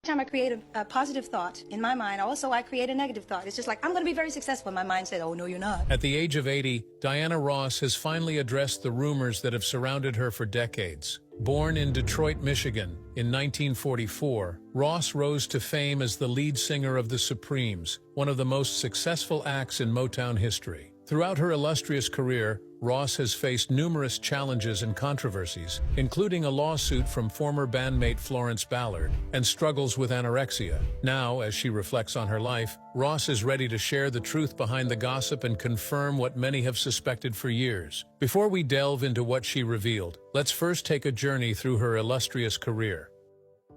time I create a positive thought in my mind, also I create a negative thought. It's just like, I'm going to be very successful. My mind said, oh, no, you're not. At the age of 80, Diana Ross has finally addressed the rumors that have surrounded her for decades. Born in Detroit, Michigan, in 1944, Ross rose to fame as the lead singer of the Supremes, one of the most successful acts in Motown history. Throughout her illustrious career, Ross has faced numerous challenges and controversies, including a lawsuit from former bandmate Florence Ballard and struggles with anorexia. Now, as she reflects on her life, Ross is ready to share the truth behind the gossip and confirm what many have suspected for years. Before we delve into what she revealed, let's first take a journey through her illustrious career.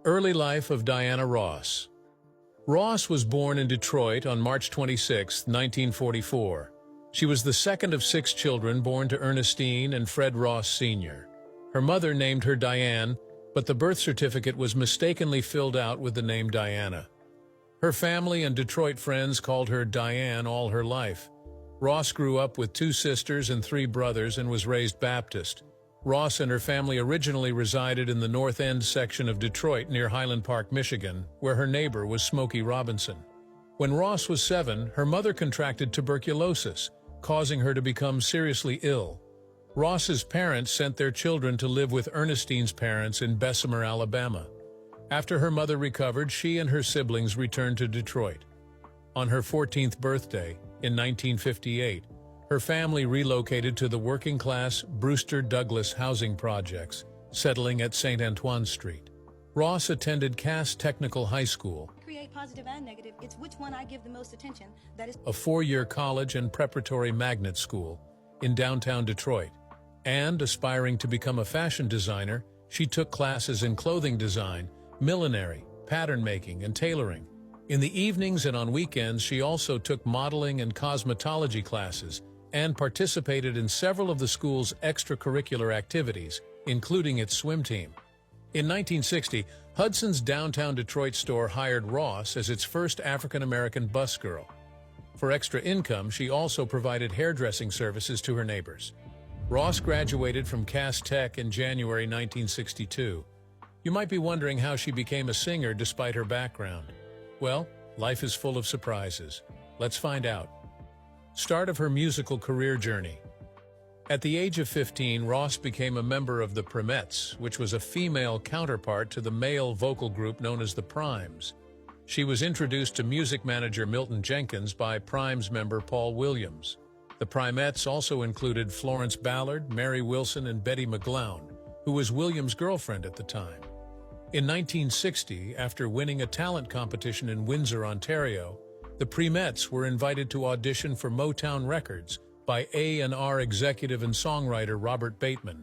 Early life of Diana Ross. Ross was born in Detroit on March 26, 1944. She was the second of 6 children born to Ernestine and Fred Ross Sr. Her mother named her Diane, but the birth certificate was mistakenly filled out with the name Diana. Her family and Detroit friends called her Diane all her life. Ross grew up with 2 sisters and 3 brothers and was raised Baptist. Ross and her family originally resided in the North End section of Detroit near Highland Park, Michigan, where her neighbor was Smokey Robinson. When Ross was 7, her mother contracted tuberculosis, causing her to become seriously ill. Ross's parents sent their children to live with Ernestine's parents in Bessemer, Alabama. After her mother recovered, she and her siblings returned to Detroit. On her 14th birthday, in 1958, her family relocated to the working-class Brewster Douglas housing projects, settling at St. Antoine Street. Ross attended Cass Technical High School, Create positive and negative. It's which one I give the most attention. That is a 4-year college and preparatory magnet school in downtown Detroit. And, aspiring to become a fashion designer, she took classes in clothing design, millinery, pattern making, and tailoring. In the evenings and on weekends, she also took modeling and cosmetology classes and participated in several of the school's extracurricular activities, including its swim team. In 1960, Hudson's downtown Detroit store hired Ross as its first African-American busgirl. For extra income, she also provided hairdressing services to her neighbors. Ross graduated from Cass Tech in January 1962. You might be wondering how she became a singer despite her background. Well, life is full of surprises. Let's find out. Start of her musical career journey. At the age of 15, Ross became a member of the Primettes, which was a female counterpart to the male vocal group known as the Primes. She was introduced to music manager Milton Jenkins by Primes member Paul Williams. The Primettes also included Florence Ballard, Mary Wilson, and Betty McGlown, who was Williams' girlfriend at the time. In 1960, after winning a talent competition in Windsor, Ontario, the Primettes were invited to audition for Motown Records by A&R executive and songwriter Robert Bateman.